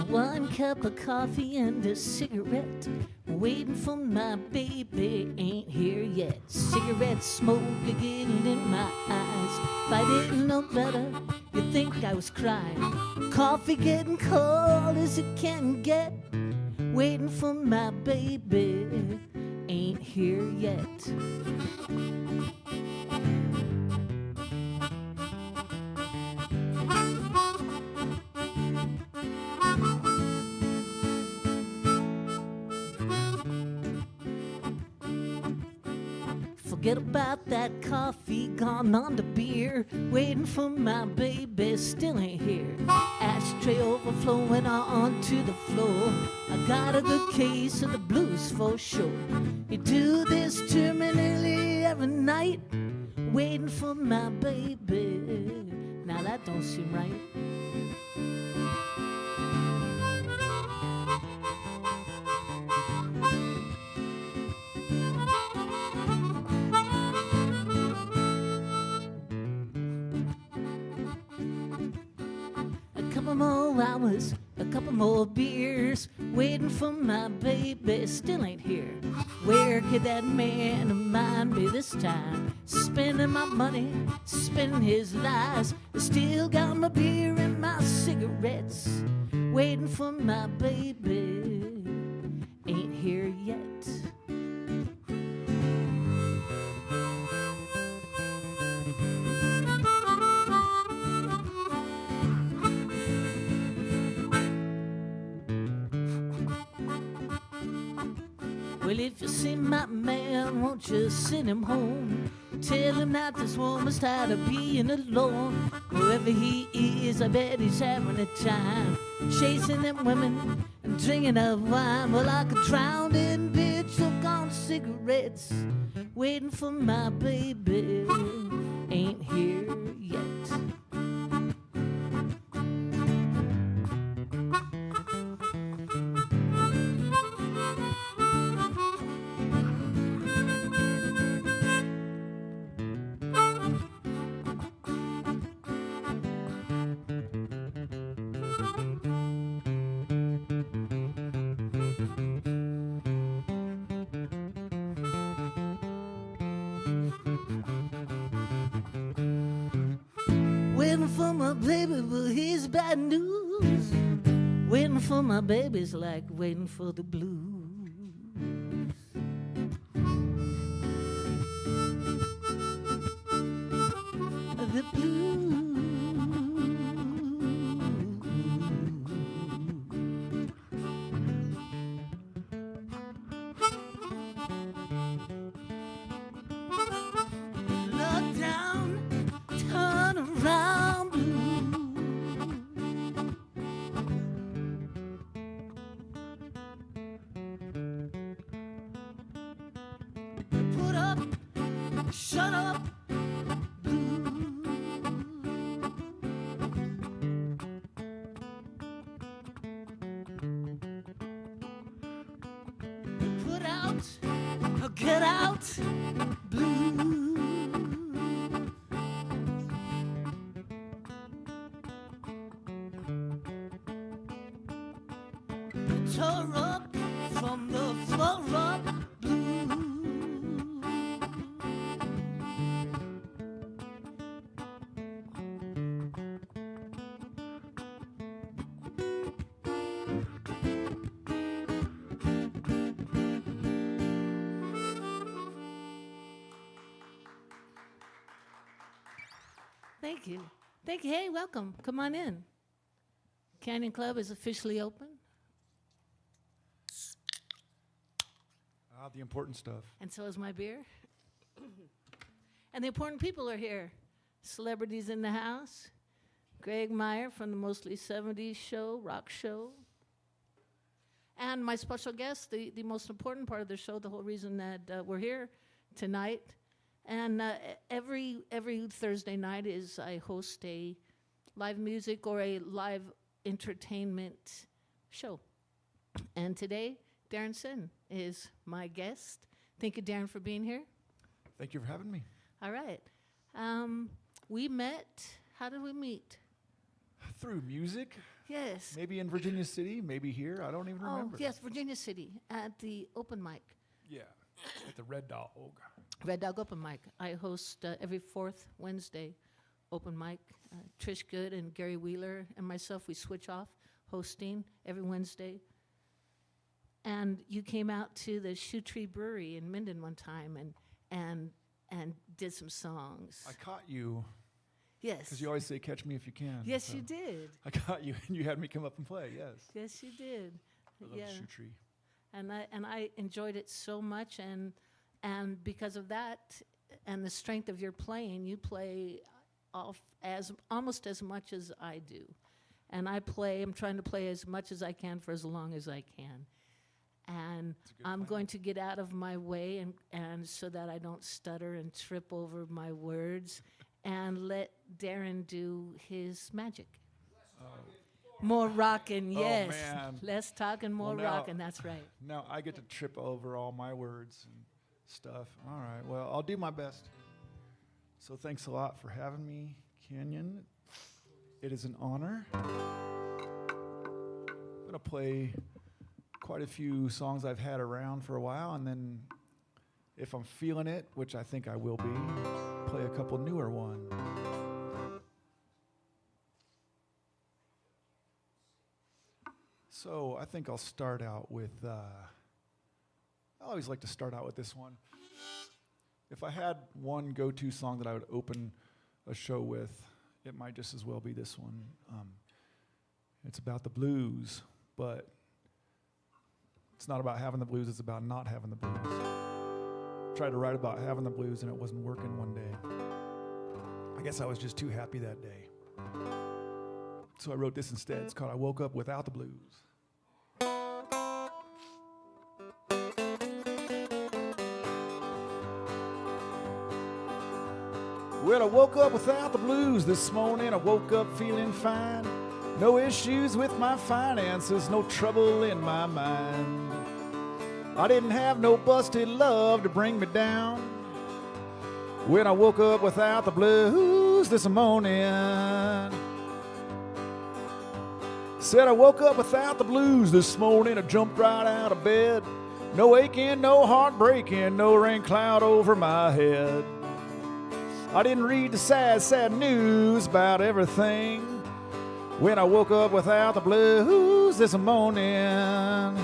One cup of coffee and a cigarette, waiting for my baby, ain't here yet. Cigarette smoke getting in my eyes. If I didn't know better, you'd think I was crying. Coffee getting cold as it can get, waiting for my baby, ain't here yet. Forget about that coffee, gone on to beer, waiting for my baby, still ain't here. Ashtray overflowing onto the floor. I got a good case of the blues for sure. You do this to me nearly every night, waiting for my baby. Now that don't seem right. More hours, a couple more beers, waiting for my baby, still ain't here. Where could that man of mine be this time? Spending my money, spending his lies. Still got my beer and my cigarettes, waiting for my baby, ain't here yet. Well, if you see my man, won't you send him home? Tell him that this woman's tired of being alone. Wherever he is, I bet he's having a time, chasing them women and drinking up wine. Well, like a drowned in bitch, hooked on cigarettes, waiting for my baby, ain't here yet. Waiting for my baby, but he's bad news. Waiting for my baby's like waiting for the blues. The blues. Look down, turn around, blue. Put up, shut up, blue. Put out, get out, blue. Tore up from the floor up, blue. Thank you. Thank you. Hey, welcome. Come on in. Canyon Club is officially open. The important stuff. And so is my beer. And the important people are here. Celebrities in the house. Greg Meyer from the Mostly 70s show, rock show. And my special guest, the most important part of the show, the whole reason that we're here tonight. And every Thursday night is I host a live music or a live entertainment show. And today, Darren Senn is my guest. Thank you, Darren, for being here. Thank you for having me. All right. We met. How did we meet? Through music. Yes. Maybe in Virginia City, maybe here. I don't even remember. Oh, yes, Virginia City at the open mic. Yeah, at the Red Dog. Red Dog Open Mic. I host every fourth Wednesday open mic. Trish Good and Gary Wheeler and myself, we switch off hosting every Wednesday. And you came out to the Shoe Tree Brewery in Minden one time and did some songs. I caught you. Yes. Because you always say, catch me if you can. Yes, so you did. I caught you, and you had me come up and play, yes. Yes, you did. I love the Shoe Tree. And I enjoyed it so much, and because of that and the strength of your playing, you play off almost as much as I do. And I'm trying to play as much as I can for as long as I can. And I'm going to get out of my way and so that I don't stutter and trip over my words and let Darren do his magic. More rockin', yes. Oh, man. Less talking, more rockin', that's right. Now I get to trip over all my words and stuff. All right, well, I'll do my best. So thanks a lot for having me, Kenyon. It is an honor. I'm going to play quite a few songs I've had around for a while, and then if I'm feeling it, which I think I will be, play a couple newer ones. So I think I'll start out with, I always like to start out with this one. If I had one go-to song that I would open a show with, it might just as well be this one. It's about the blues, but it's not about having the blues, it's about not having the blues. Tried to write about having the blues and it wasn't working one day. I guess I was just too happy that day. So I wrote this instead. It's called I Woke Up Without the Blues. Well, I woke up without the blues this morning. I woke up feeling fine. No issues with my finances, no trouble in my mind. I didn't have no busted love to bring me down. When I woke up without the blues this morning. Said I woke up without the blues this morning. I jumped right out of bed. No aching, no heartbreaking, no rain cloud over my head. I didn't read the sad, sad news about everything. When I woke up without the blues this morning.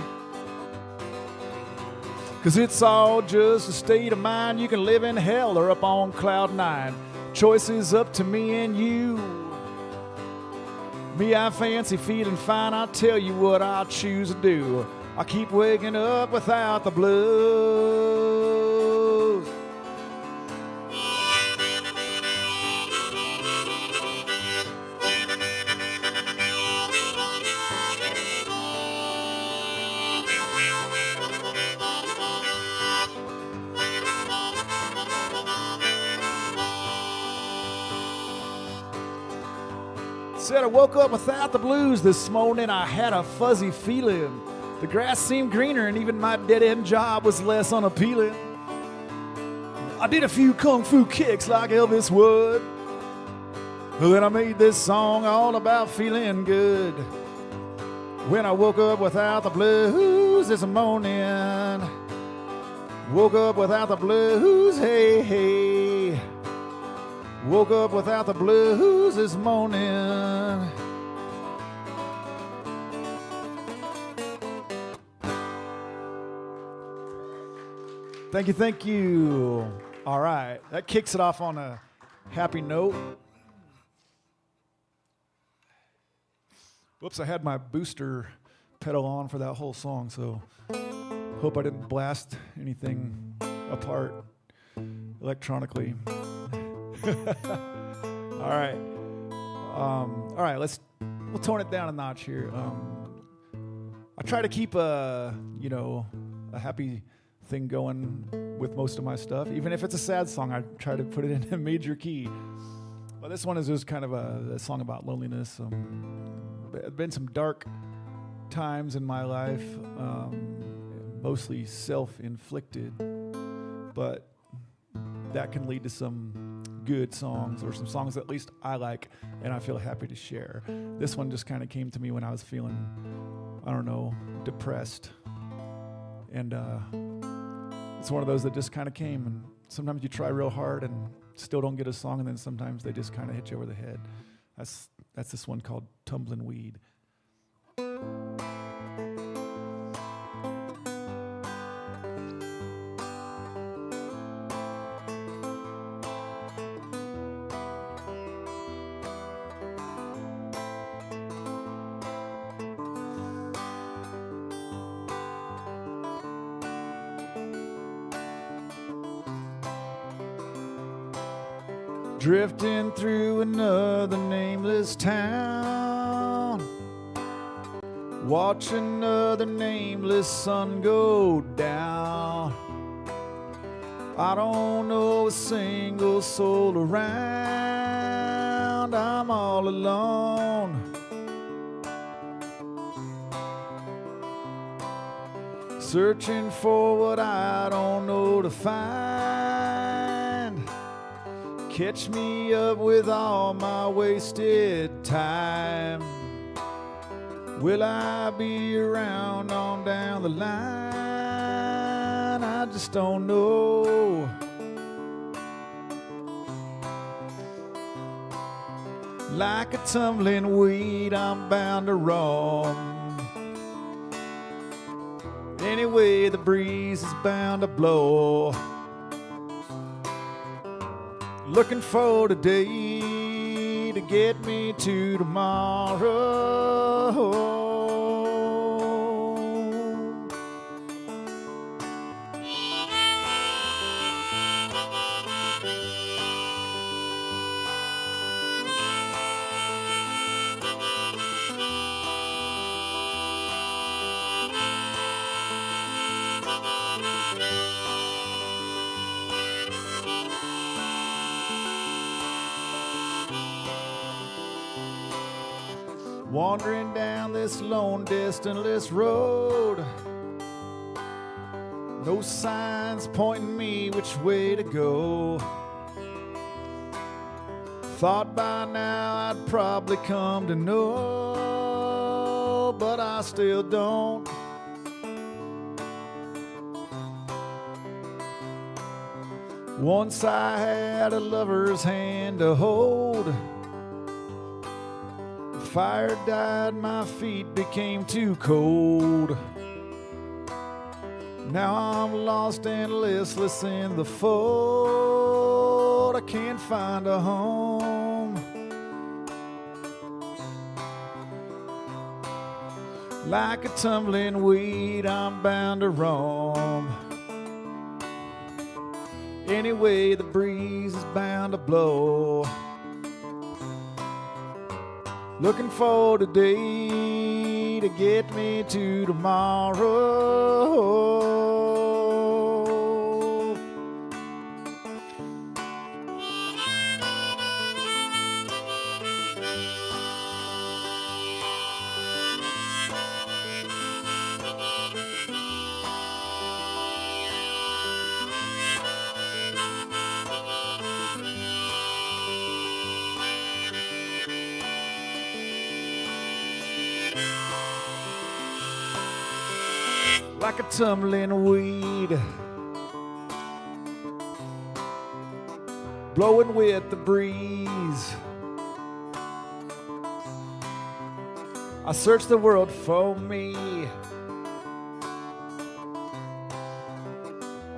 'Cause it's all just a state of mind. You can live in hell or up on cloud nine. Choice is up to me and you. Me, I fancy feeling fine. I'll tell you what I'll choose to do. I keep waking up without the blues. Said I woke up without the blues this morning. I had a fuzzy feeling. The grass seemed greener and even my dead-end job was less unappealing. I did a few kung fu kicks like Elvis would. Then I made this song all about feeling good. When I woke up without the blues this morning. Woke up without the blues, hey, hey. Woke up without the blues this morning. Thank you, thank you. All right, that kicks it off on a happy note. Whoops, I had my booster pedal on for that whole song, so hope I didn't blast anything apart electronically. All right. All right, we'll tone it down a notch here. I try to keep a happy thing going with most of my stuff. Even if it's a sad song, I try to put it in a major key. But this one is just kind of a song about loneliness. There have been some dark times in my life, mostly self-inflicted, but that can lead to some good songs or some songs that at least I like and I feel happy to share. This one just kind of came to me when I was feeling, depressed. And it's one of those that just kind of came, and sometimes you try real hard and still don't get a song, and then sometimes they just kind of hit you over the head. That's this one called Tumbling Weed. Drifting through another nameless town, watch another nameless sun go down. I don't know a single soul around, I'm all alone. Searching for what I don't know to find. Catch me up with all my wasted time. Will I be around on down the line? I just don't know. Like a tumbling weed, I'm bound to roam. Anyway, the breeze is bound to blow. Looking for today to get me to tomorrow. Wandering down this lone, distantless road. No signs pointing me which way to go. Thought by now I'd probably come to know, but I still don't. Once I had a lover's hand to hold. Fire died, my feet became too cold. Now I'm lost and listless in the fold. I can't find a home. Like a tumbling weed, I'm bound to roam. Anyway, the breeze is bound to blow. Looking for today to get me to tomorrow. Like a tumbling weed, blowing with the breeze. I search the world for me.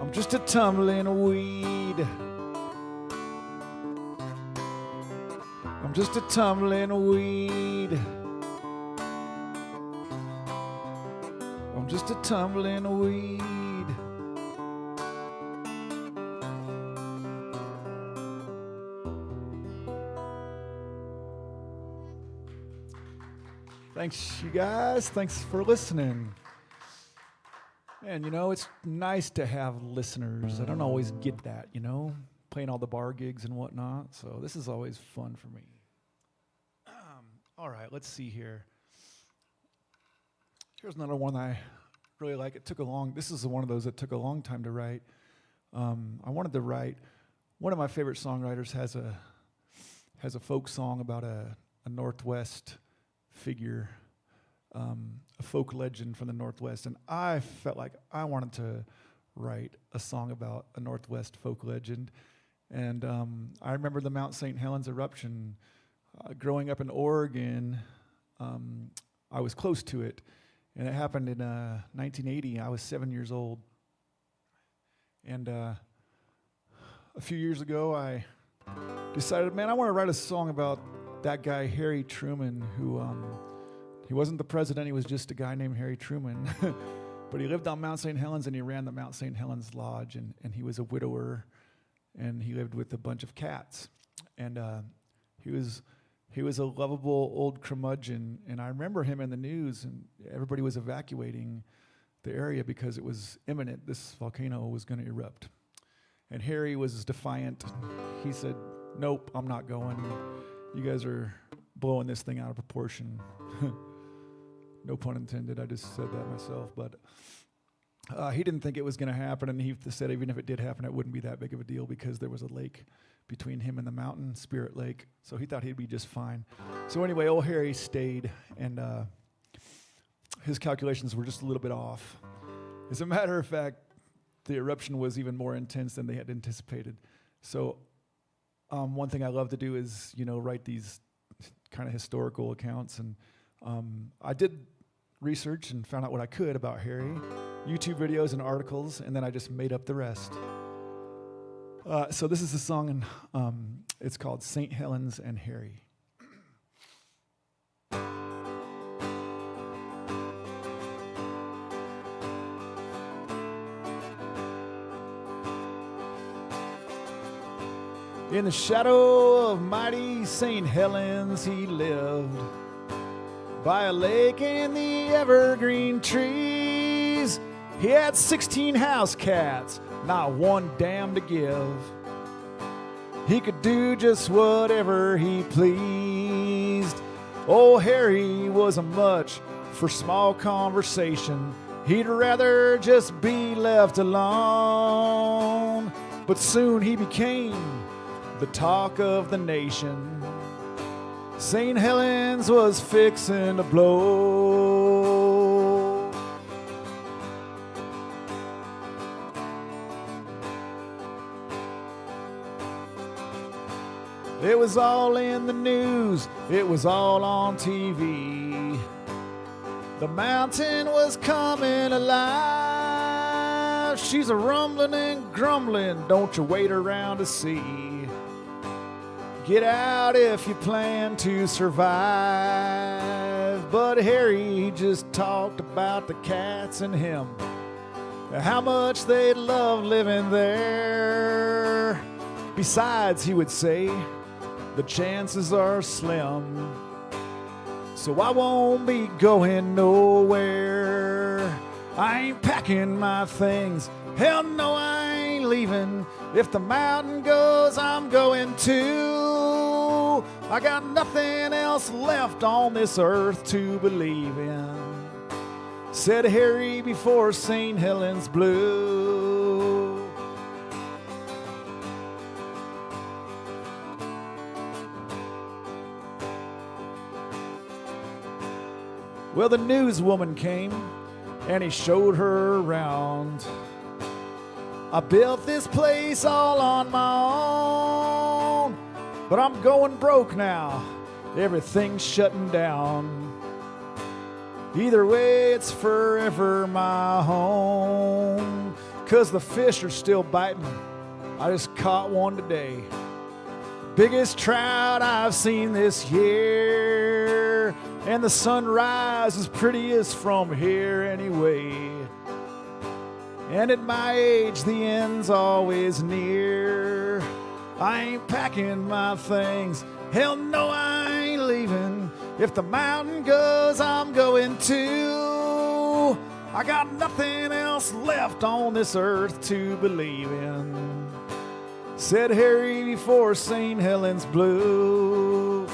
I'm just a tumbling weed. I'm just a tumbling weed. I'm just a tumbling weed. Thanks, you guys. Thanks for listening. Man, it's nice to have listeners. I don't always get that, playing all the bar gigs and whatnot. So this is always fun for me. All right, let's see here. Here's another one I really like. This is one of those that took a long time to write. I wanted to write, one of my favorite songwriters has a folk song about a Northwest figure, a folk legend from the Northwest, and I felt like I wanted to write a song about a Northwest folk legend. And I remember the Mount St. Helens eruption. Growing up in Oregon, I was close to it, and it happened in 1980. I was 7 years old. And a few years ago, I decided, man, I want to write a song about that guy, Harry Truman, who he wasn't the president. He was just a guy named Harry Truman. But he lived on Mount St. Helens, and he ran the Mount St. Helens Lodge, and he was a widower, and he lived with a bunch of cats. And he was a lovable old curmudgeon, and I remember him in the news, and everybody was evacuating the area because it was imminent. This volcano was going to erupt. And Harry was defiant. He said, nope, I'm not going. You guys are blowing this thing out of proportion. No pun intended. I just said that myself. But he didn't think it was going to happen, and he said even if it did happen, it wouldn't be that big of a deal because there was a lake between him and the mountain, Spirit Lake. So he thought he'd be just fine. So anyway, old Harry stayed, and his calculations were just a little bit off. As a matter of fact, the eruption was even more intense than they had anticipated. So one thing I love to do is, write these kind of historical accounts. And I did research and found out what I could about Harry, YouTube videos and articles, and then I just made up the rest. So this is a song, and it's called St. Helens and Harry. In the shadow of mighty St. Helens he lived, by a lake and the evergreen trees. He had 16 house cats, not one damn to give. He could do just whatever he pleased. Oh, Harry was a much for small conversation. He'd rather just be left alone. But soon he became the talk of the nation. St. Helens was fixing to blow. It was all in the news, it was all on TV. The mountain was coming alive. She's a rumbling and grumbling, don't you wait around to see. Get out if you plan to survive. But Harry just talked about the cats and him, how much they love living there. Besides, he would say, the chances are slim, so I won't be going nowhere. I ain't packing my things, hell no, I ain't leaving. If the mountain goes, I'm going too. I got nothing else left on this earth to believe in, said Harry before St. Helens blew. Well, the newswoman came and he showed her around. I built this place all on my own, but I'm going broke now. Everything's shutting down. Either way, it's forever my home, 'cause the fish are still biting. I just caught one today. Biggest trout I've seen this year, and the sunrise is prettiest from here anyway. And at my age, the end's always near. I ain't packing my things, hell no, I ain't leaving. If the mountain goes, I'm going too. I got nothing else left on this earth to believe in, said Harry before St. Helens blew.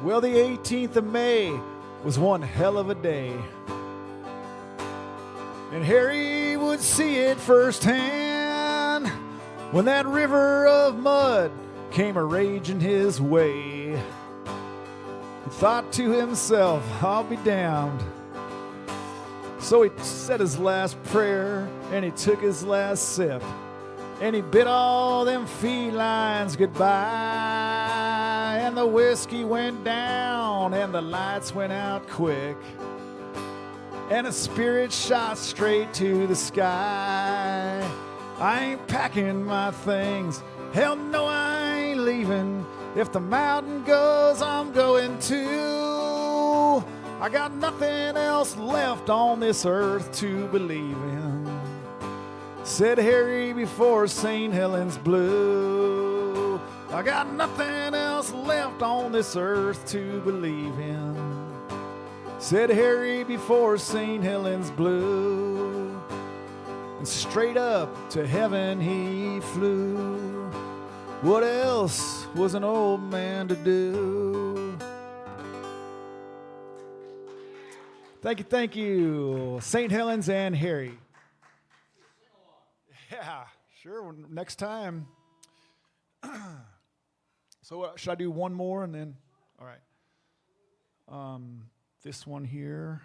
Well, the 18th of May was one hell of a day, and Harry would see it firsthand when that river of mud came a-raging his way. He thought to himself, I'll be damned. So he said his last prayer, and he took his last sip, and he bid all them felines goodbye. And the whiskey went down, and the lights went out quick, and a spirit shot straight to the sky. I ain't packing my things, hell no, I ain't leaving. If the mountain goes, I'm going too. I got nothing else left on this earth to believe in, said Harry before St. Helens blew. I got nothing else left on this earth to believe in, said Harry before St. Helens blew. And straight up to heaven he flew. What else was an old man to do? Thank you, St. Helens and Harry. Yeah, sure, next time. So should I do one more and then? All right. This one here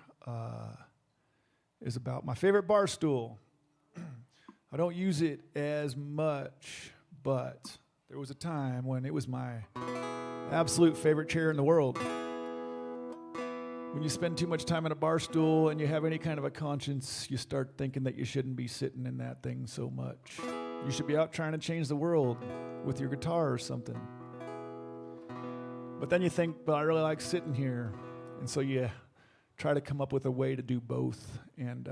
is about my favorite bar stool. I don't use it as much, but there was a time when it was my absolute favorite chair in the world. When you spend too much time in a bar stool and you have any kind of a conscience, you start thinking that you shouldn't be sitting in that thing so much. You should be out trying to change the world with your guitar or something. But then you think, but I really like sitting here. And so you try to come up with a way to do both. And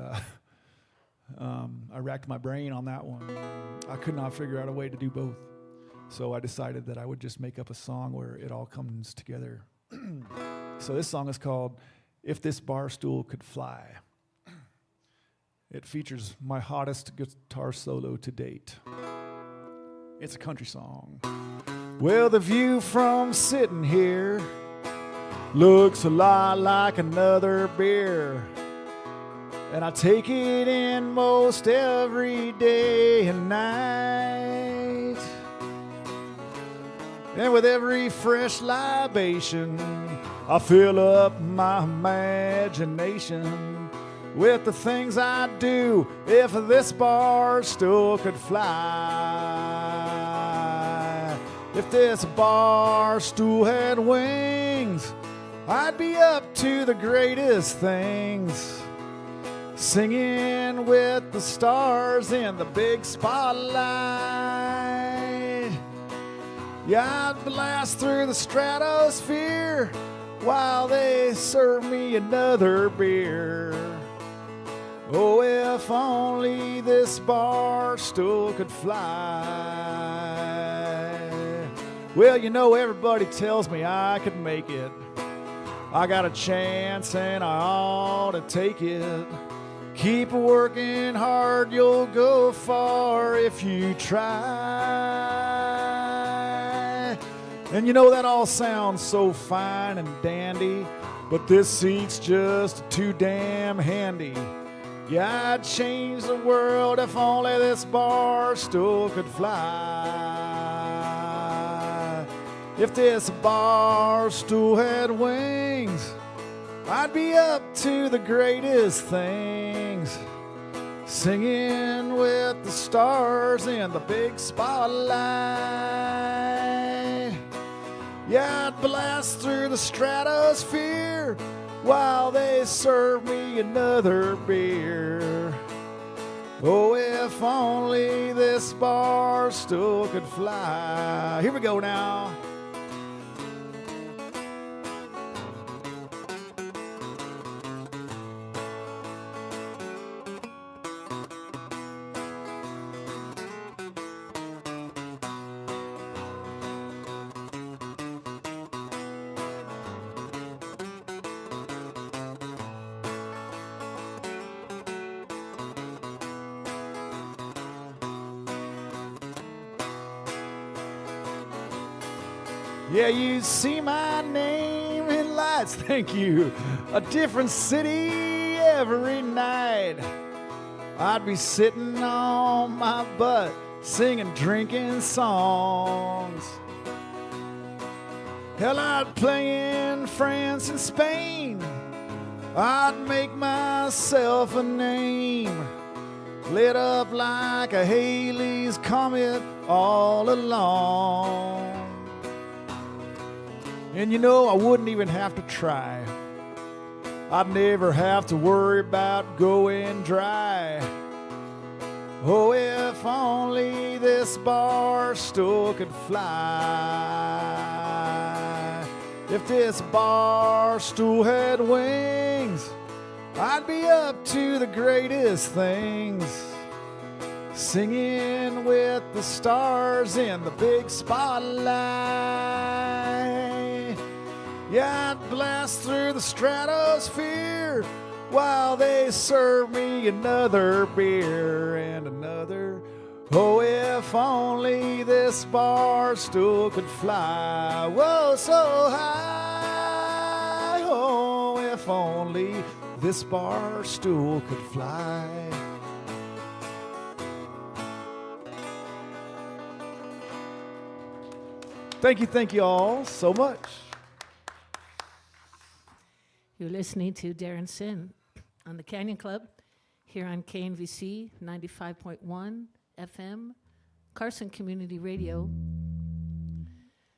I racked my brain on that one. I could not figure out a way to do both. So I decided that I would just make up a song where it all comes together. So this song is called If This Bar Stool Could Fly. It features my hottest guitar solo to date. It's a country song. Well, the view from sitting here looks a lot like another beer, and I take it in most every day and night. And with every fresh libation, I fill up my imagination with the things I'd do if this bar stool could fly. If this bar stool had wings, I'd be up to the greatest things, singing with the stars in the big spotlight. Yeah, I'd blast through the stratosphere while they serve me another beer. Oh, if only this bar stool could fly. Well, you know, everybody tells me I could make it. I got a chance and I ought to take it. Keep working hard, you'll go far if you try. And you know, that all sounds so fine and dandy, but this seat's just too damn handy. Yeah, I'd change the world if only this bar stool could fly. If this bar stool had wings, I'd be up to the greatest things, singing with the stars in the big spotlight. Yeah, I'd blast through the stratosphere while they serve me another beer. Oh, if only this bar stool could fly. Here we go now. Yeah, you see my name in lights, thank you. A different city every night. I'd be sitting on my butt, singing, drinking songs. Hell, I'd play in France and Spain. I'd make myself a name. Lit up like a Halley's Comet all along. And you know, I wouldn't even have to try. I'd never have to worry about going dry. Oh, if only this bar stool could fly. If this bar stool had wings, I'd be up to the greatest things. Singing with the stars in the big spotlight. Yeah, I'd blast through the stratosphere while they serve me another beer and another. Oh, if only this bar stool could fly. Whoa, so high. Oh, if only this bar stool could fly. Thank you all so much. You're listening to Darren Senn on the Canyon Club here on KNVC 95.1 FM, Carson Community Radio.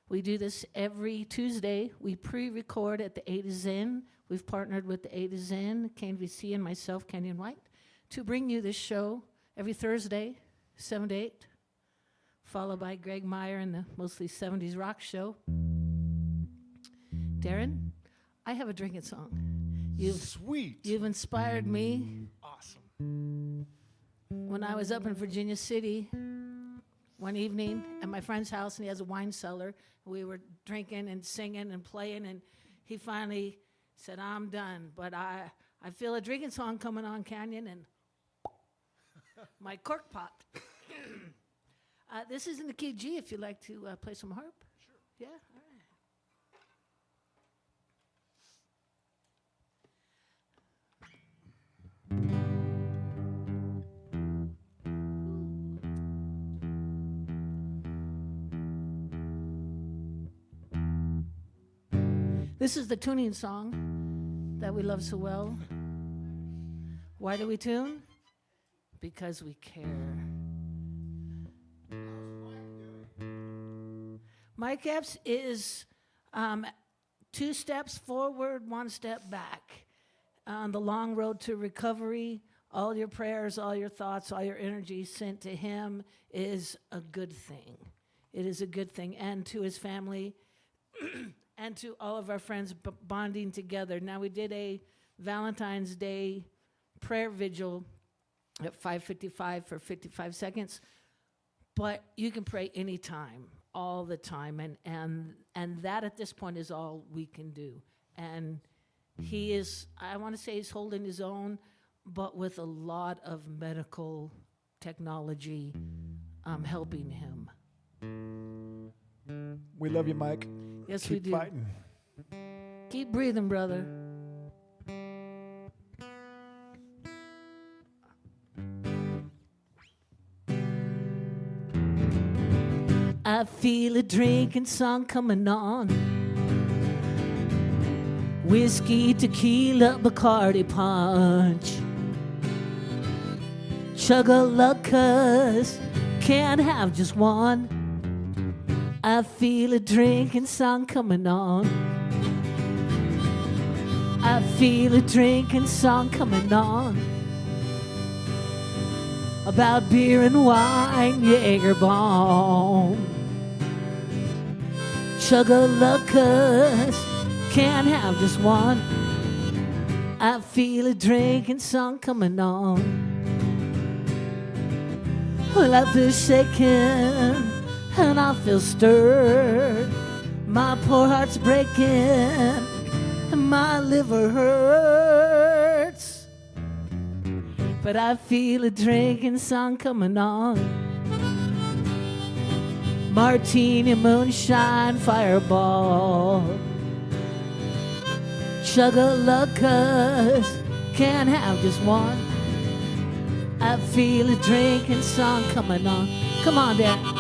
We do this every Tuesday. We pre-record at the A to Zen. We've partnered with the A to Zen, KNVC, and myself, Kenyon White, to bring you this show every Thursday, 7 to 8, followed by Greg Meyer and the mostly 70s rock show. Darren, I have a drinking song. Sweet. You've inspired me. Awesome. When I was up in Virginia City one evening at my friend's house, and he has a wine cellar, we were drinking and singing and playing, and he finally said, I'm done, but I feel a drinking song coming on, Canyon, and my cork popped. This is in the key G if you'd like to play some harp. Sure. Yeah, all right. This is the tuning song that we love so well. Why do we tune? Because we care. Mike Epps is 2 steps forward, 1 step back. On the long road to recovery, all your prayers, all your thoughts, all your energy sent to him is a good thing. It is a good thing. And to his family and to all of our friends bonding together. Now, we did a Valentine's Day prayer vigil at 5:55 for 55 seconds, but you can pray anytime, all the time, and that at this point is all we can do. And he is, I want to say he's holding his own, but with a lot of medical technology helping him. We love you, Mike. Yes, Keep we do. Fighting. Keep breathing, brother. I feel a drinking song coming on. Whiskey, tequila, Bacardi punch. Chug-a-luck-cuz, can't have just one. I feel a drinking song coming on. I feel a drinking song coming on. about beer and wine, Jaeger bomb. Chug-a-luckus, can't have just one. I feel a drinking song coming on. Well, I feel shaken and I feel stirred. My poor heart's breaking and my liver hurts. But I feel a drinking song coming on. Martini, moonshine, fireball. Chug-a-luckus, can't have just one. I feel a drinking song coming on. Come on, Darren.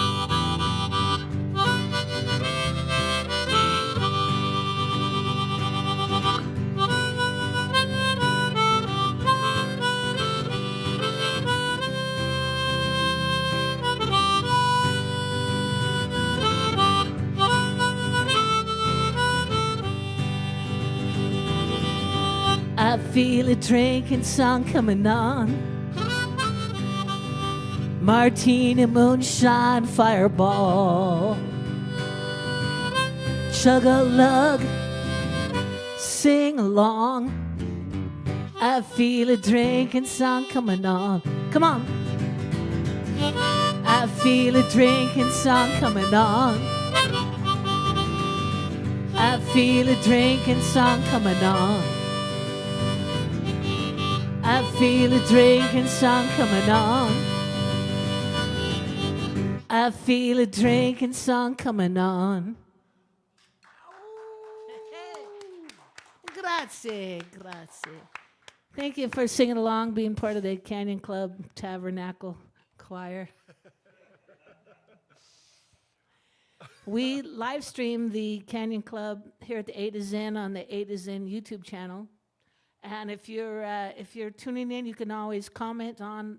I feel a drinking song coming on. Martini, moonshine, fireball. Chug-a-lug, sing along. I feel a drinking song coming on. Come on. I feel a drinking song coming on. I feel a drinking song coming on. I feel a drinking song coming on. I feel a drinking song coming on. Grazie, grazie. Thank you for singing along, being part of the Canyon Club Tabernacle Choir. We live stream the Canyon Club here at the A to Zen on the A to Zen YouTube channel. And if you're tuning in, you can always comment on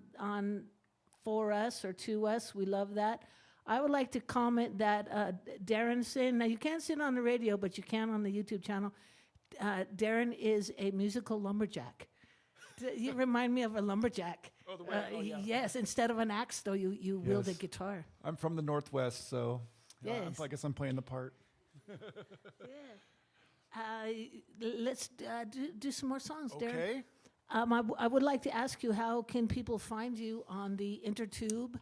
for us or to us. We love that. I would like to comment that Darren Senn. Now you can't see it on the radio, but you can on the YouTube channel. Darren is a musical lumberjack. You remind me of a lumberjack. Oh, the way. Yeah. Yes, instead of an axe, though, you wield a guitar. I'm from the Northwest, so Yes. I guess I'm playing the part. Yeah. Let's do some more songs, Darren. Okay. I would like to ask you, how can people find you on the intertube,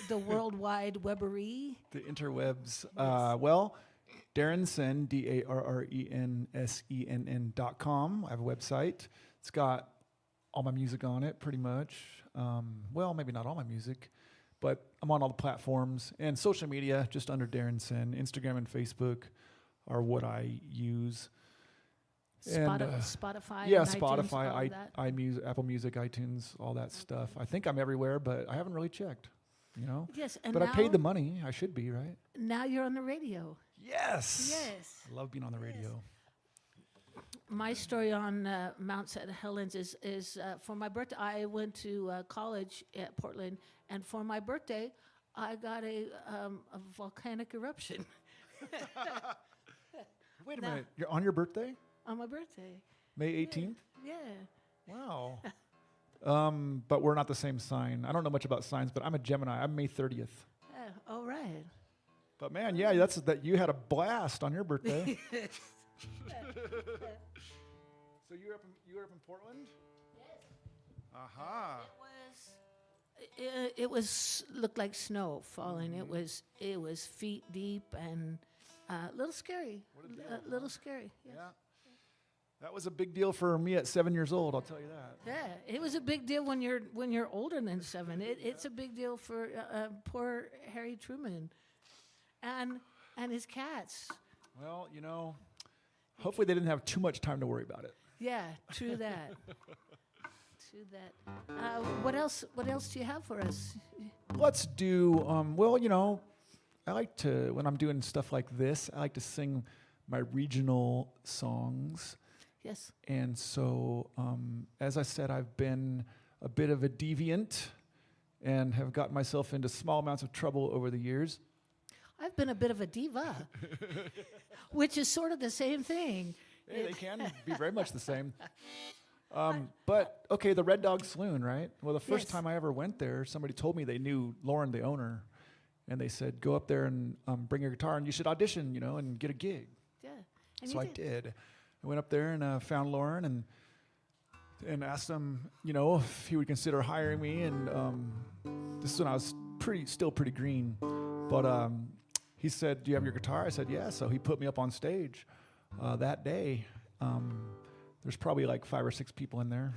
the world wide webbery? The interwebs. Well, Darren Senn, DarrenSenn.com. I have a website. It's got all my music on it, pretty much. Well, maybe not all my music, but I'm on all the platforms. And social media, just under Darren Senn. Instagram and Facebook are what I use. Spotify. Yeah, and Spotify, iTunes, all of that? iMusic, Apple Music, iTunes, all that stuff. I think I'm everywhere, but I haven't really checked. You know. Yes, and but I paid the money. I should be, right? Now you're on the radio. Yes. Yes. I love being on the radio. My story on Mount St. Helens is for my birthday. I went to college at Portland, and for my birthday, I got a volcanic eruption. Wait a minute. You're on your birthday? On my birthday. May 18th? Yeah. Wow. But we're not the same sign. I don't know much about signs, but I'm a Gemini. I'm May 30th. All right. But man, yeah, that's that. You had a blast on your birthday. So you were up in Portland? Yes. Aha. It was looked like snow falling. Mm-hmm. It was feet deep and a little scary. A little scary. Yes. Yeah. That was a big deal for me at 7 years old. I'll tell you that. Yeah, it was a big deal when you're older than 7. It's a big deal for poor Harry Truman, and his cats. Well, hopefully they didn't have too much time to worry about it. Yeah, true that. True that. What else do you have for us? Let's do. I like to, when I'm doing stuff like this, I like to sing my regional songs. Yes. And so, as I said, I've been a bit of a deviant and have gotten myself into small amounts of trouble over the years. I've been a bit of a diva, which is sort of the same thing. Hey, they can be very much the same. But okay, the Red Dog Saloon, right? Well, the first Yes. time I ever went there, somebody told me they knew Lauren, the owner, and they said, "Go up there and bring your guitar, and you should audition, and get a gig." Yeah. And So you I did. I went up there and found Lauren and asked him, if he would consider hiring me. And this is when I was still pretty green, but he said, "Do you have your guitar?" I said, "Yeah." So he put me up on stage that day. There's probably like 5 or 6 people in there.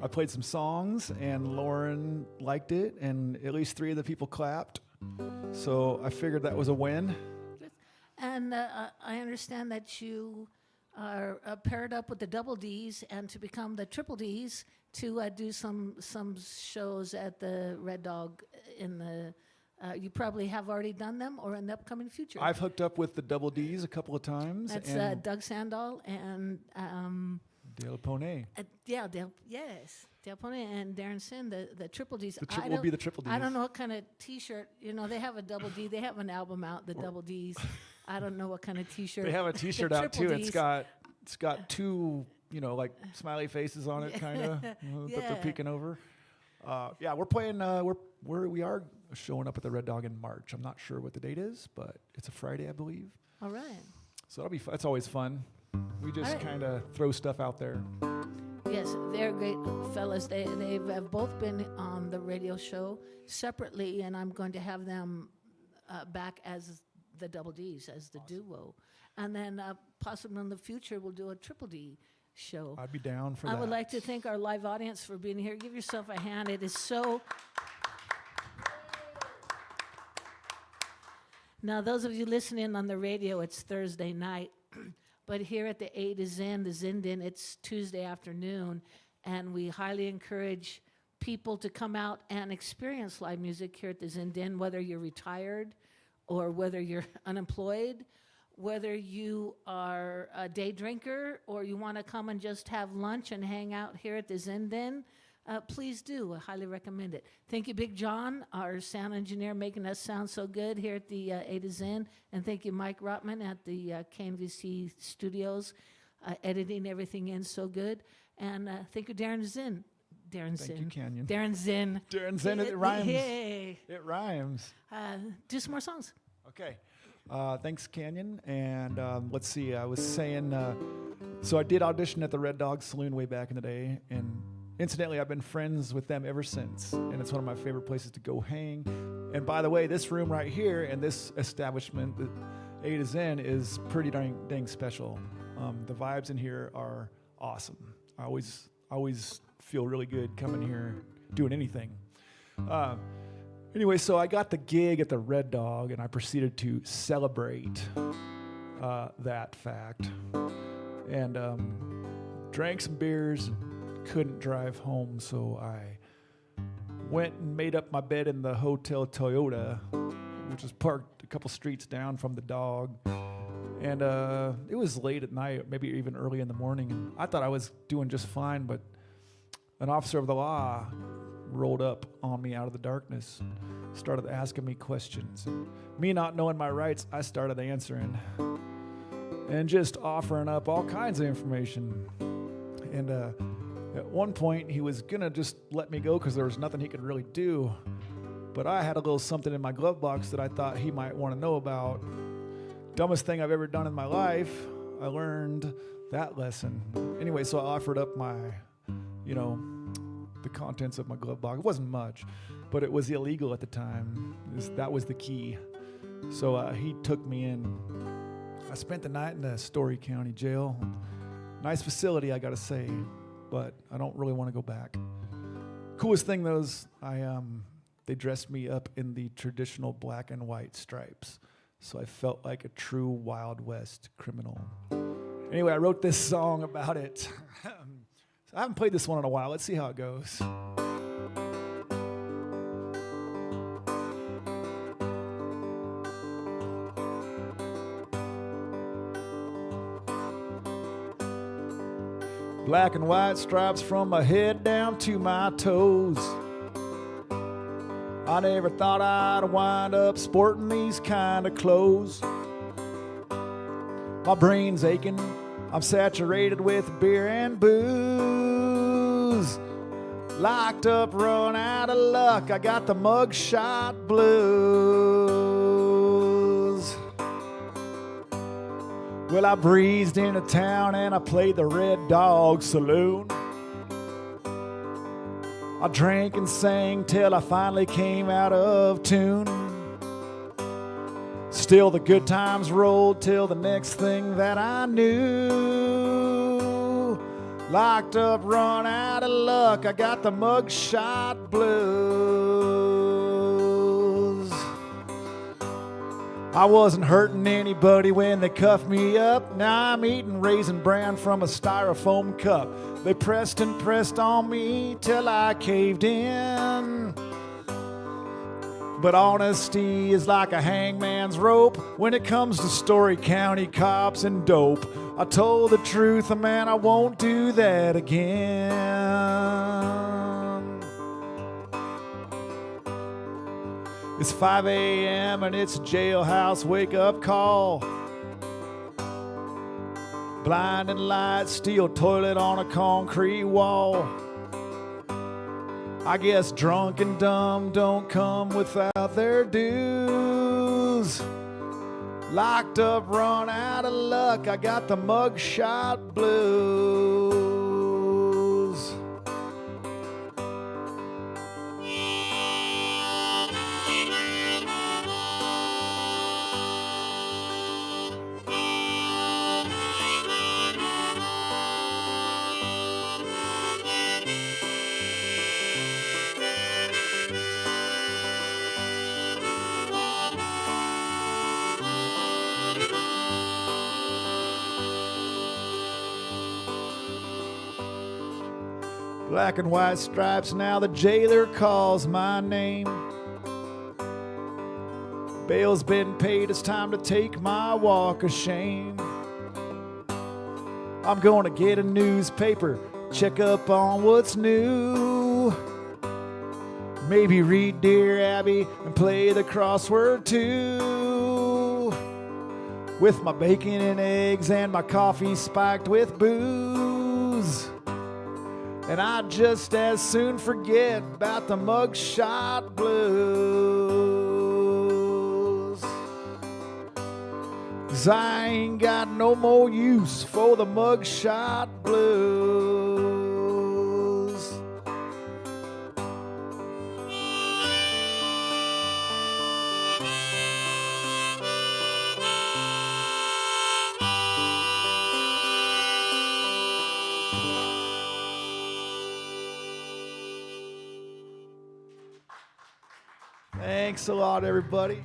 I played some songs, and Lauren liked it, and at least 3 of the people clapped. So I figured that was a win. And I understand that you are paired up with the Double Ds and to become the Triple Ds to do some shows at the Red Dog in the. You probably have already done them or in the upcoming future. I've hooked up with the Double Ds a couple of times. That's and Doug Sandahl and Dale Pone. Dale Pone and Darren Senn, the Triple Ds. We'll be the Triple Ds. I don't know what kind of T-shirt. They have a Double D. They have an album out, the Double Ds. I don't know what kind of T-shirt. They have a T-shirt out too. Ds. It's got 2, like smiley faces on it, kind of that they're peeking over. We're playing. We are showing up at the Red Dog in March. I'm not sure what the date is, but it's a Friday, I believe. All right. So that'll be. It's always fun. We just kind of throw stuff out there. Yes, they're great fellas. They have both been on the radio show separately, and I'm going to have them back as the Double Ds, as the duo. And then possibly in the future, we'll do a Triple D show. I'd be down for that. I would like to thank our live audience for being here. Give yourself a hand. It is so... Now, those of you listening on the radio, it's Thursday night. But here at the A to Zen, the Zen Den, it's Tuesday afternoon. And we highly encourage people to come out and experience live music here at the Zen Den, whether you're retired or whether you're unemployed, whether you are a day drinker or you want to come and just have lunch and hang out here at the Zen Den, please do. I highly recommend it. Thank you, Big John, our sound engineer, making us sound so good here at the A to Zen. And thank you, Mike Rotman at the KNVC studios, editing everything in so good. And thank you, Darren Senn. Thank you, Canyon. Darren Senn. Darren Senn, it rhymes. Hey. It rhymes. Do some more songs. Okay. Thanks, Canyon. And let's see. I was saying, so I did audition at the Red Dog Saloon way back in the day. And incidentally, I've been friends with them ever since. And it's one of my favorite places to go hang. And by the way, this room right here and this establishment, the A to Zen, is pretty dang special. The vibes in here are awesome. I always feel really good coming here, doing anything. Anyway, so I got the gig at the Red Dog, and I proceeded to celebrate that fact. And drank some beers, couldn't drive home, so I went and made up my bed in the Hotel Toyota, which was parked a couple streets down from the Dog. And it was late at night, maybe even early in the morning, and I thought I was doing just fine, but an officer of the law rolled up on me out of the darkness, started asking me questions. And me not knowing my rights, I started answering and just offering up all kinds of information. And at one point, he was going to just let me go because there was nothing he could really do. But I had a little something in my glove box that I thought he might want to know about. Dumbest thing I've ever done in my life. I learned that lesson. Anyway, so I offered up my, the contents of my glove box. It wasn't much, but it was illegal at the time. That was the key. So he took me in. I spent the night in the Story County Jail. Nice facility, I gotta say, but I don't really want to go back. Coolest thing though is they dressed me up in the traditional black and white stripes. So I felt like a true Wild West criminal. Anyway, I wrote this song about it. I haven't played this one in a while. Let's see how it goes. Black and white stripes from my head down to my toes. I never thought I'd wind up sporting these kind of clothes. My brain's aching, I'm saturated with beer and booze. Locked up, run out of luck. I got the mugshot blues. Well, I breezed into town and I played the Red Dog Saloon. I drank and sang till I finally came out of tune. Still the good times rolled till the next thing that I knew. Locked up, run out of luck, I got the mugshot blues. I wasn't hurting anybody when they cuffed me up. Now I'm eating Raisin Bran from a styrofoam cup. They pressed and pressed on me till I caved in. But honesty is like a hangman's rope when it comes to Story County cops and dope. I told the truth, man, I won't do that again. It's 5 a.m. and it's a jailhouse wake-up call. Blinding lights, steel toilet on a concrete wall. I guess drunk and dumb don't come without their dues. Locked up, run out of luck, I got the mugshot blues. Black and white stripes, now the jailer calls my name. Bail's been paid, it's time to take my walk of shame. I'm gonna get a newspaper, check up on what's new. Maybe read Dear Abby and play the crossword too. With my bacon and eggs and my coffee spiked with booze. And I'd just as soon forget about the mugshot blues. 'Cause I ain't got no more use for the mugshot blues. Thanks a lot, everybody.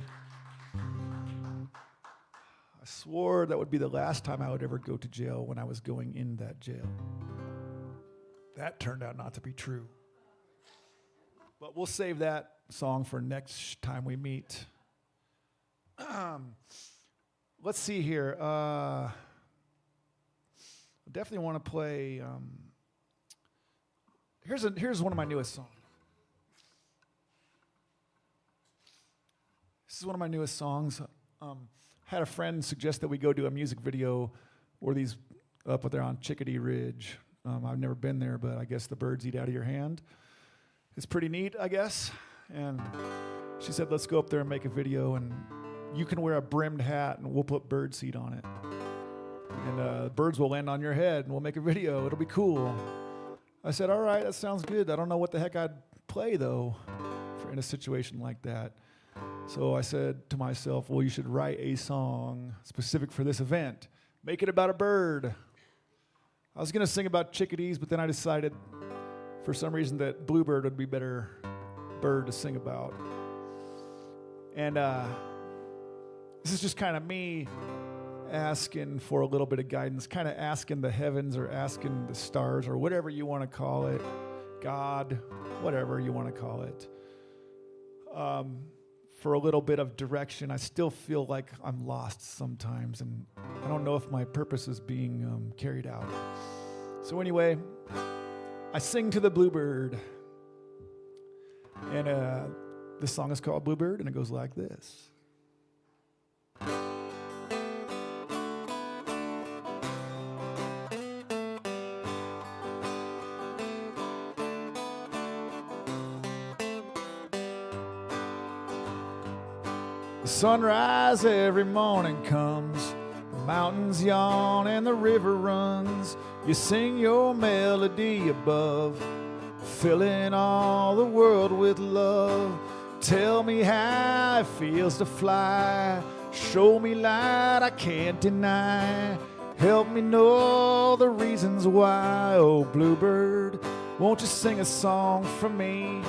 I swore that would be the last time I would ever go to jail when I was going in that jail. That turned out not to be true. But we'll save that song for next time we meet. Let's see here. I definitely want to play. Here's one of my newest songs. This is one of my newest songs. Had a friend suggest that we go do a music video where these up there on Chickadee Ridge. I've never been there, but I guess the birds eat out of your hand. It's pretty neat, I guess. And she said, let's go up there and make a video, and you can wear a brimmed hat, and we'll put bird seed on it. And birds will land on your head, and we'll make a video. It'll be cool. I said, all right, that sounds good. I don't know what the heck I'd play, though, in a situation like that. So I said to myself, well, you should write a song specific for this event. Make it about a bird. I was going to sing about chickadees, but then I decided for some reason that bluebird would be a better bird to sing about. And this is just kind of me asking for a little bit of guidance, kind of asking the heavens or asking the stars or whatever you want to call it, God, whatever you want to call it. For a little bit of direction. I still feel like I'm lost sometimes, and I don't know if my purpose is being carried out. So anyway, I sing to the bluebird, and this song is called Bluebird, and it goes like this. The sunrise every morning comes, the mountains yawn and the river runs. You sing your melody above, filling all the world with love. Tell me how it feels to fly, show me light I can't deny. Help me know the reasons why. Oh, bluebird, won't you sing a song for me?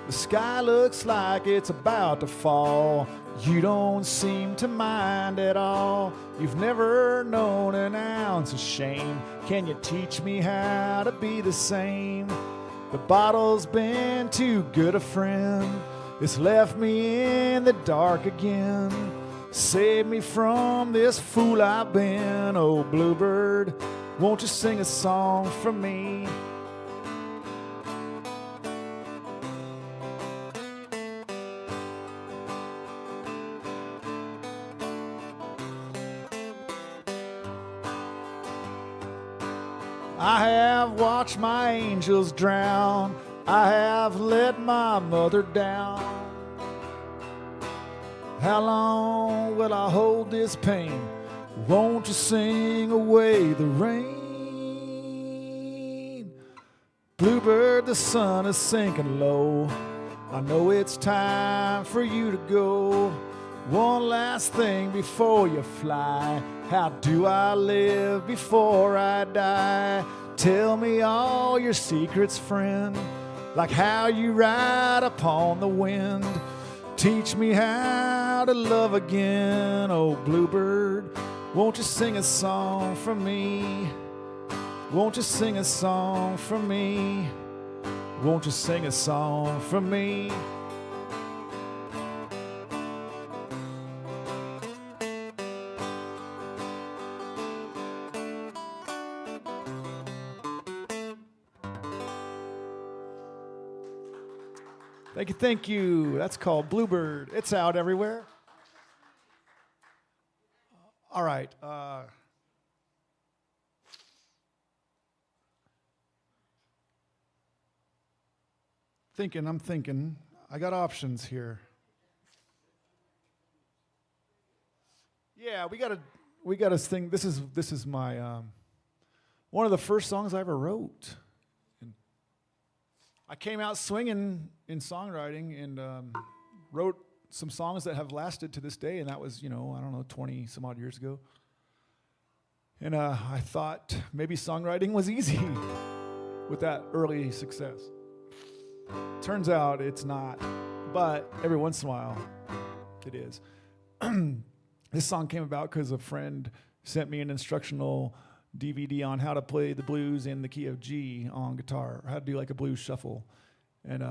The sky looks like it's about to fall. You don't seem to mind at all. You've never known an ounce of shame. Can you teach me how to be the same? The bottle's been too good a friend. It's left me in the dark again. Save me from this fool I've been. Oh, bluebird, won't you sing a song for me? I have watched my angels drown. I have let my mother down. How long will I hold this pain? Won't you sing away the rain? Bluebird, the sun is sinking low. I know it's time for you to go. One last thing before you fly. How do I live before I die? Tell me all your secrets, friend, like how you ride upon the wind. Teach me how to love again. Oh, bluebird, won't you sing a song for me? Won't you sing a song for me? Won't you sing a song for me? Thank you, thank you. That's called Bluebird. It's out everywhere. All right. I'm thinking. I got options here. Yeah, we gotta sing. This is my one of the first songs I ever wrote. I came out swinging in songwriting and wrote some songs that have lasted to this day, and that was, 20 some odd years ago. And I thought maybe songwriting was easy with that early success. Turns out it's not, but every once in a while it is. This song came about because a friend sent me an instructional DVD on how to play the blues in the key of G on guitar, or how to do like a blues shuffle. And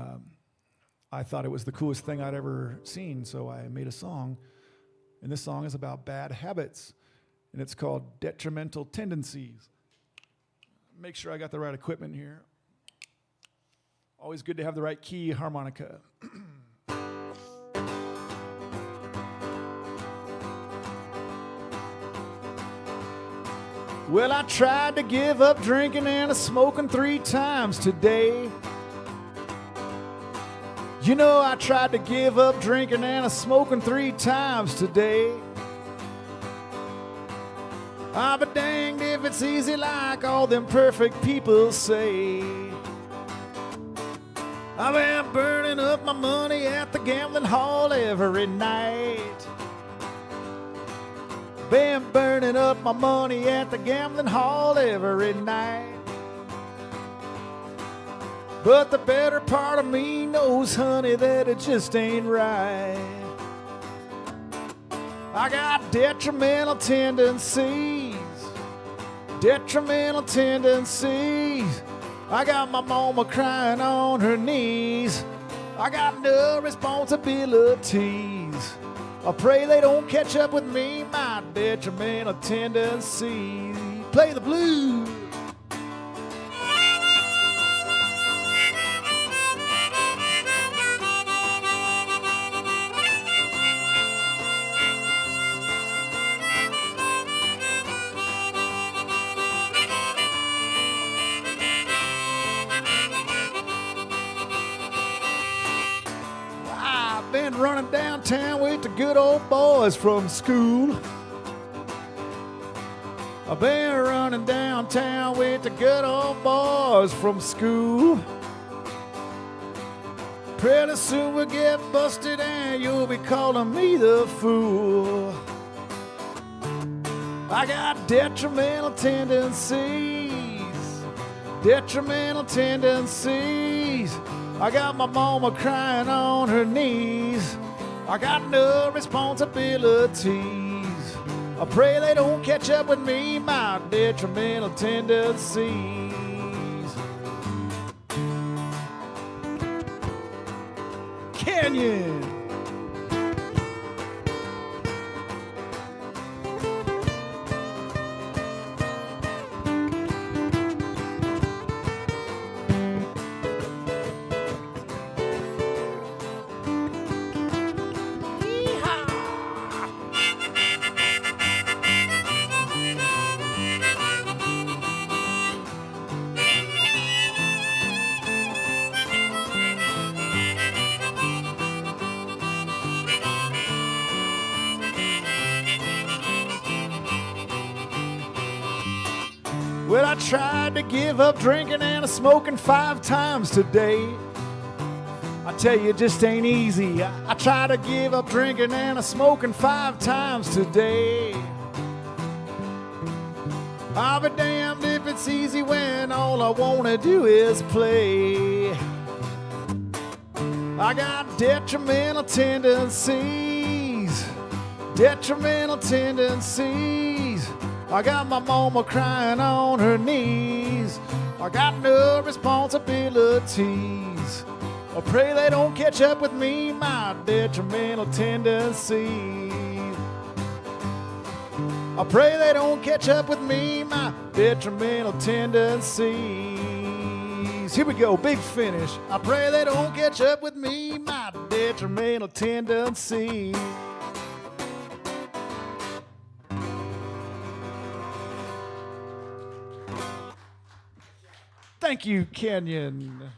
I thought it was the coolest thing I'd ever seen, so I made a song. And this song is about bad habits, and it's called Detrimental Tendencies. Make sure I got the right equipment here. Always good to have the right key harmonica. Well, I tried to give up drinking and smoking 3 times today. You know, I tried to give up drinking and smoking 3 times today. I'll be danged if it's easy like all them perfect people say. I've been burning up my money at the gambling hall every night. Been burning up my money at the gambling hall every night. But the better part of me knows, honey, that it just ain't right. I got detrimental tendencies. Detrimental tendencies. I got my mama crying on her knees. I got no responsibilities. I pray they don't catch up with me, my detrimental tendencies. Play the blues. running downtown with the good old boys from school. I've been running downtown with the good old boys from school. Pretty soon we'll get busted and you'll be calling me the fool. I got detrimental tendencies, detrimental tendencies. I got my mama crying on her knees. I got no responsibilities. I pray they don't catch up with me, my detrimental tendencies. Canyon. Well, I tried to give up drinking and smoking 5 times today. I tell you, it just ain't easy. I tried to give up drinking and smoking 5 times today. I'll be damned if it's easy when all I want to do is play. I got detrimental tendencies, detrimental tendencies. I got my mama crying on her knees. I got no responsibilities. I pray they don't catch up with me, my detrimental tendencies. I pray they don't catch up with me, my detrimental tendencies. Here we go, big finish. I pray they don't catch up with me, my detrimental tendencies. Thank you, Canyon.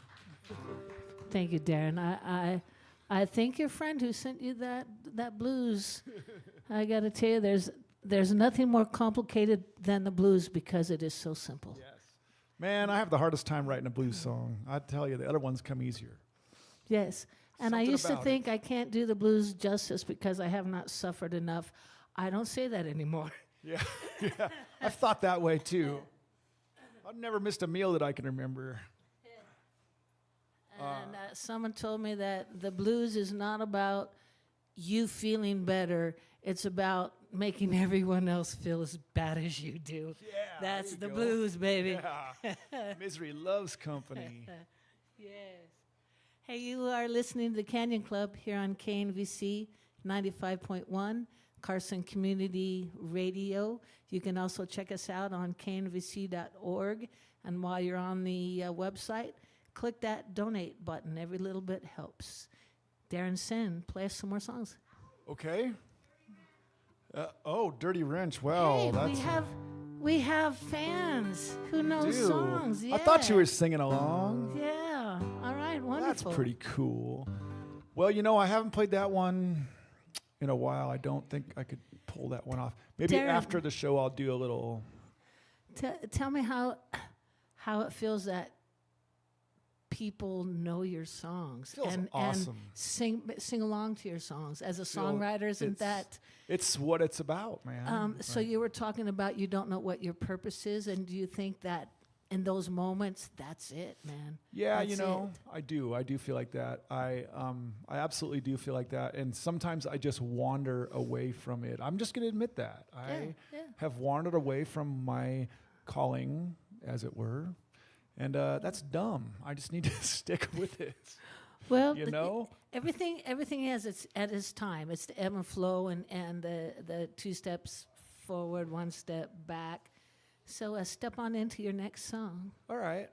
Thank you, Darren. I thank your friend who sent you that blues. I got to tell you, there's nothing more complicated than the blues because it is so simple. Yes. Man, I have the hardest time writing a blues song. I tell you, the other ones come easier. Yes. And Something I used to about think I can't do the blues justice because I have not suffered enough. I don't say that anymore. Yeah, yeah. I've thought that way too. I've never missed a meal that I can remember. And someone told me that the blues is not about you feeling better. It's about making everyone else feel as bad as you do. Yeah, That's there the you go. blues, baby. Yeah. Misery loves company. Yes. Hey, you are listening to the Canyon Club here on KNVC 95.1, Carson Community Radio. You can also check us out on knvc.org. And while you're on the website, click that donate button. Every little bit helps. Darren Senn, play us some more songs. Okay. Dirty Wrench. Wow, Hey, that's we have fans who know dude. songs. Yeah. I thought you were singing along. Yeah. All right. Wonderful. That's pretty cool. Well, I haven't played that one in a while. I don't think I could pull that one off. Maybe Darren, after the show, I'll do a little. Tell me how it feels that people know your songs Feels and awesome. sing along to your songs. As a songwriter, isn't that? It's what it's about, man. So you were talking about you don't know what your purpose is, and do you think that in those moments, that's it, man? Yeah, That's I do. I do feel like that. I absolutely do feel like that. And sometimes I just wander away from it. I'm just going to admit that. I have wandered away from my calling, as it were. And that's dumb. I just need to stick with it. Well, everything has its at its time. It's the ebb and flow, and the 2 steps forward, 1 step back. So step on into your next song. All right.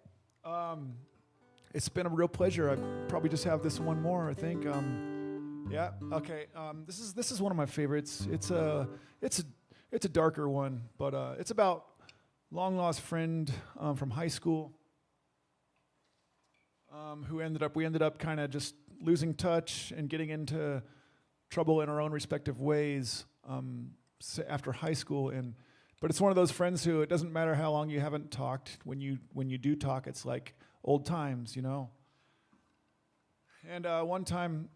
It's been a real pleasure. I probably just have this one more, I think. Yeah. Okay. This is one of my favorites. It's a darker one, but it's about long lost friend from high school. We ended up kind of just losing touch and getting into trouble in our own respective ways after high school, but it's one of those friends who it doesn't matter how long you haven't talked. When you do talk, it's like old times, you know. And one time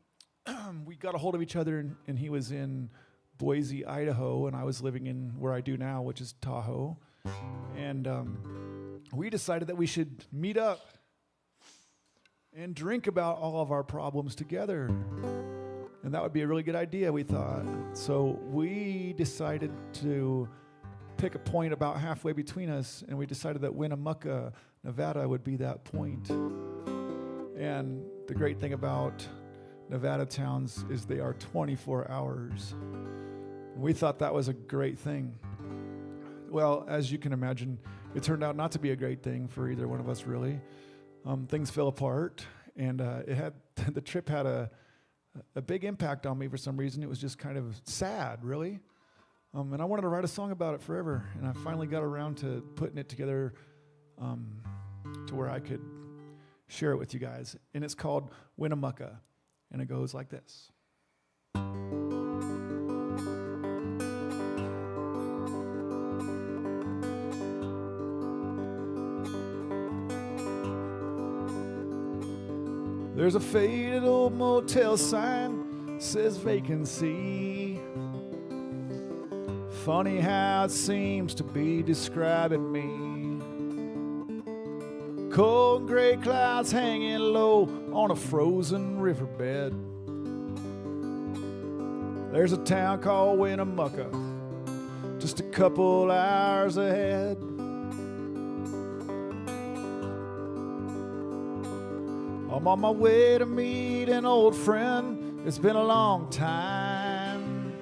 we got a hold of each other, and he was in Boise, Idaho, and I was living in where I do now, which is Tahoe. And we decided that we should meet up and drink about all of our problems together. And that would be a really good idea, we thought. So we decided to pick a point about halfway between us, and we decided that Winnemucca, Nevada would be that point. And the great thing about Nevada towns is they are 24 hours. We thought that was a great thing. Well, as you can imagine, it turned out not to be a great thing for either one of us, really. Things fell apart, and the trip had a big impact on me for some reason. It was just kind of sad, really. And I wanted to write a song about it forever, and I finally got around to putting it together to where I could share it with you guys. And it's called Winnemucca, and it goes like this. There's a faded old motel sign, says vacancy. Funny how it seems to be describing me. Cold and gray clouds hanging low on a frozen riverbed. There's a town called Winnemucca, just a couple hours ahead. I'm on my way to meet an old friend. It's been a long time.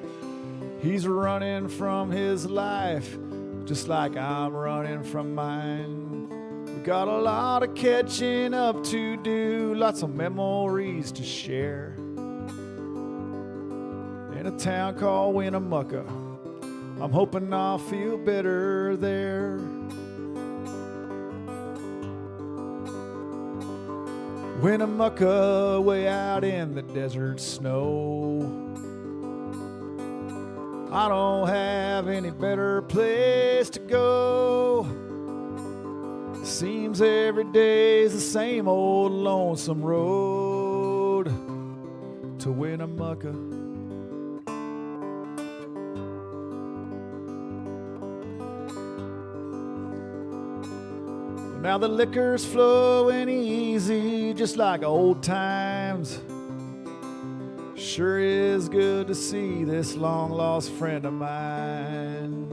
He's running from his life just like I'm running from mine. We got a lot of catching up to do, lots of memories to share. In a town called Winnemucca, I'm hoping I'll feel better there. Winnemucca, way out in the desert snow. I don't have any better place to go. Seems every day's the same old lonesome road to Winnemucca. Now the liquor's flowing easy, just like old times. Sure is good to see this long-lost friend of mine.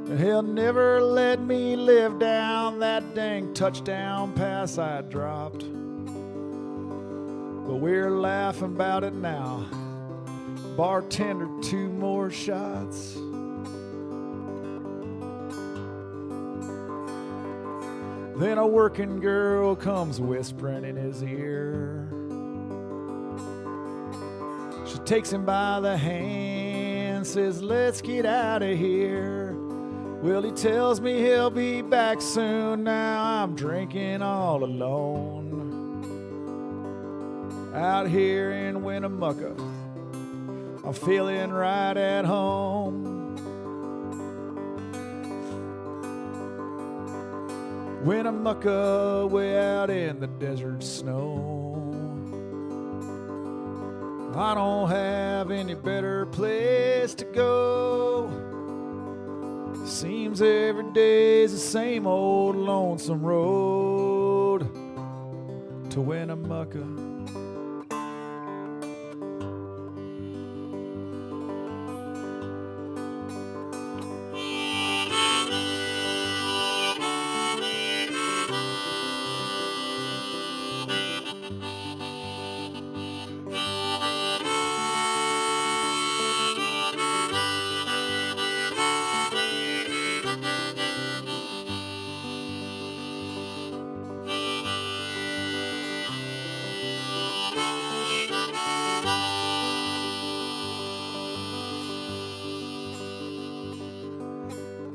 And he'll never let me live down that dang touchdown pass I dropped. But we're laughing about it now. Bartender, 2 more shots. Then a working girl comes whispering in his ear. She takes him by the hand, says, let's get out of here. Well, he tells me he'll be back soon. Now I'm drinking all alone. Out here in Winnemucca, I'm feeling right at home. Winnemucca, way out in the desert snow. I don't have any better place to go. Seems every day's the same old lonesome road to Winnemucca.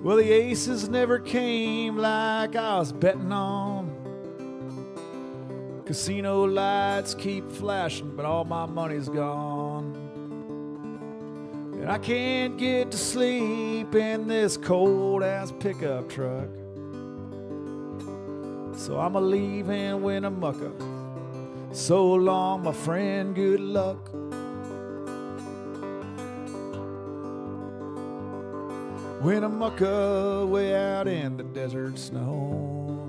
Well, the aces never came like I was betting on. Casino lights keep flashing, but all my money's gone. And I can't get to sleep in this cold-ass pickup truck. So I'm a-leaving Winnemucca. So long, my friend, good luck. Winnemucca, way out in the desert snow.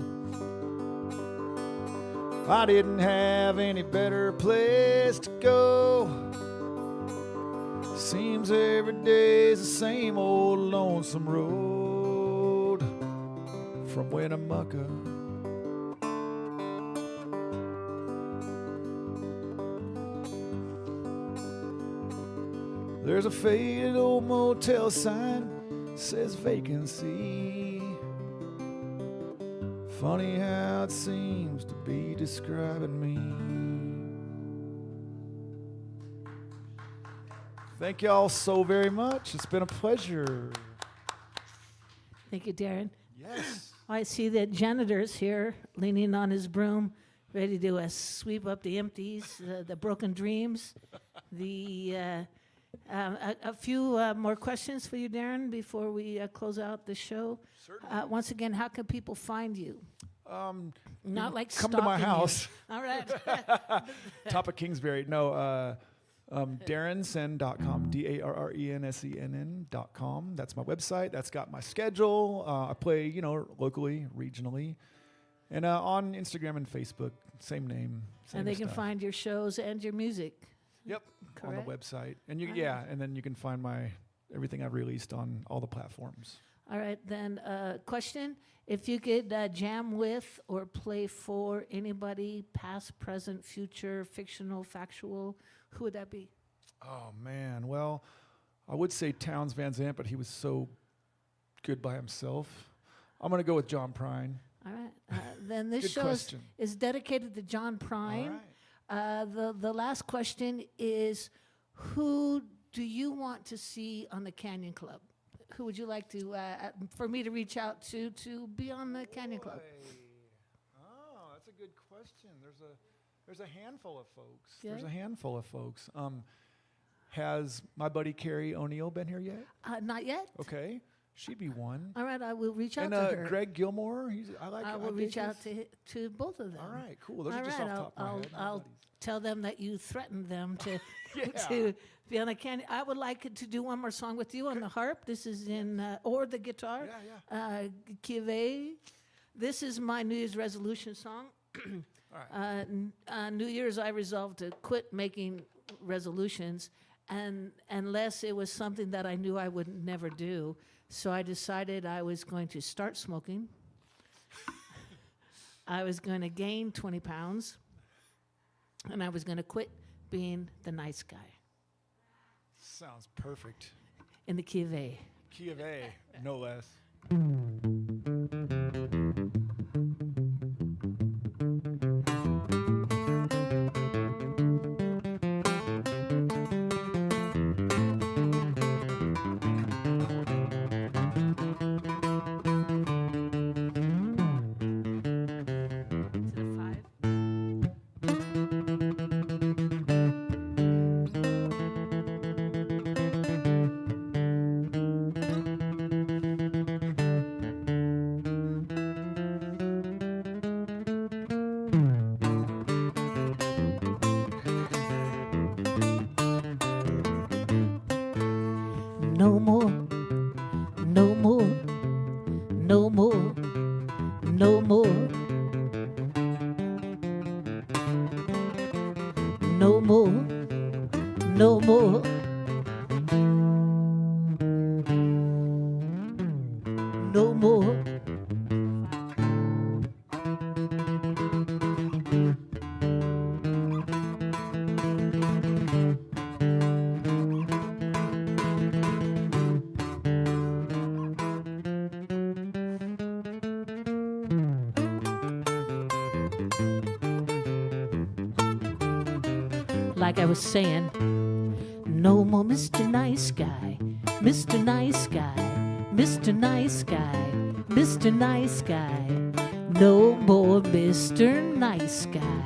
I didn't have any better place to go. Seems every day's the same old lonesome road from Winnemucca. There's a faded old motel sign, says vacancy. Funny how it seems to be describing me. Thank y'all so very much. It's been a pleasure. Thank you, Darren. Yes. I see that janitor's here, leaning on his broom, ready to sweep up the empties, the broken dreams. A few more questions for you, Darren, before we close out the show. Certainly. Once again, how can people find you? Not like come to my stalking you. house. All right. Top of Kingsbury. No, DarrenSenn.com. DarrenSenn.com. That's my website. That's got my schedule. I play, locally, regionally, and on Instagram and Facebook, same name. Same And they can stuff. find your shows and your music. Yep, Correct? on the website, and you, Alright. and then you can find everything I've released on all the platforms. All right, then, question. If you could jam with or play for anybody, past, present, future, fictional, factual, who would that be? Oh man, well, I would say Townes Van Zandt, but he was so good by himself. I'm gonna go with John Prine. All right, then this Good show question. is dedicated to John Prine. All right. The last question is, who do you want to see on the Canyon Club? Who would you like to, for me to reach out to be on the Canyon Club? Oh, that's a good question. There's a handful of folks. Yeah. There's a handful of folks. Has my buddy Carrie O'Neill been here yet? Not yet. Okay, she'd be one. All right, I will reach out And to her. Greg Gilmore, I will reach out to both of them. All right, cool. Those All are just right, off the top of my head. I'll tell them that you threatened them to Yeah. to be on the Canyon. I would like to do one more song with you on the harp. This is in or the guitar. Yeah. Kive. This is my New Year's resolution song. All right. New Year's, I resolved to quit making resolutions, and unless it was something that I knew I would never do. So I decided I was going to start smoking. I was going to gain 20 pounds, and I was going to quit being the nice guy Sounds perfect. in the key of A. Key of A, no less. Is it a 5? No more, no more, no more, no more. No more, no more. No more. Like I was saying, no more Mr. Nice Guy, Mr. Nice Guy, Mr. Nice Guy, Mr. Nice Guy. No more Mr. Nice Guy,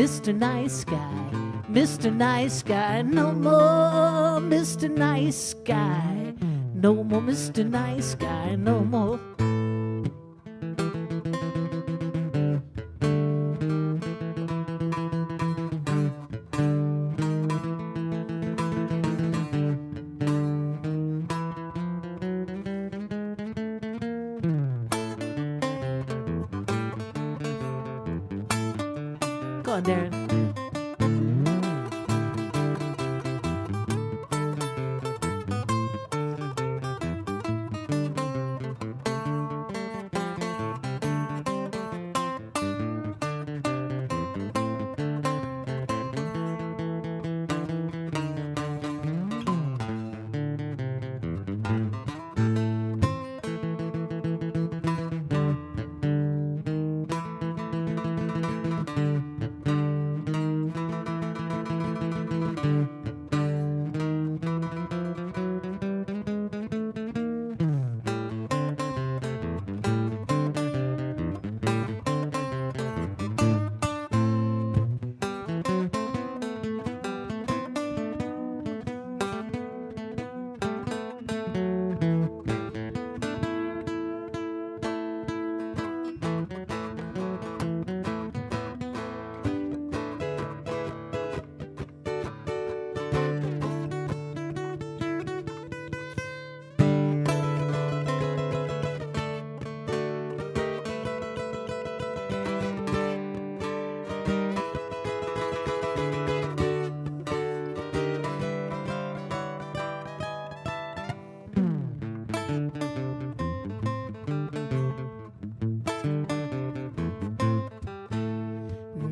Mr. Nice Guy, Mr. Nice Guy, no more Mr. Nice Guy, no more Mr. Nice Guy, no more. Go on, Darren.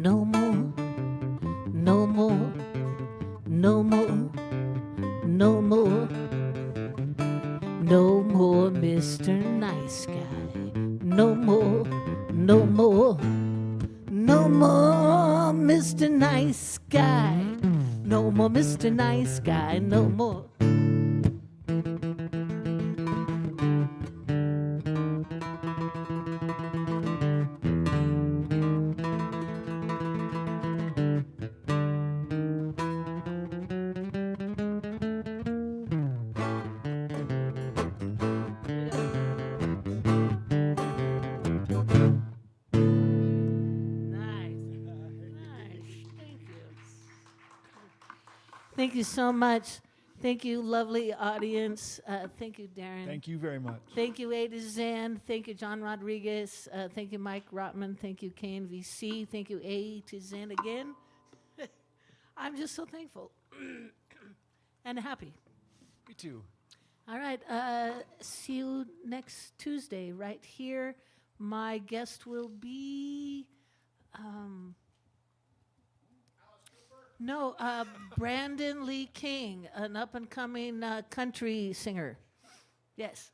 No more, no more, no more, no more, no more Mr. Nice Guy, no more, no more, no more Mr. Nice Guy, no more Mr. Nice Guy, no more. Thank you so much. Thank you, lovely audience. Thank you, Darren. Thank you very much. Thank you, A to Zen. Thank you, John Rodriguez. Thank you, Mike Rotman. Thank you, KNVC. Thank you, A to Zen again. I'm just so thankful and happy. Me too. All right. See you next Tuesday right here. My guest will be... Brandon Lee King, an up-and-coming country singer. Yes.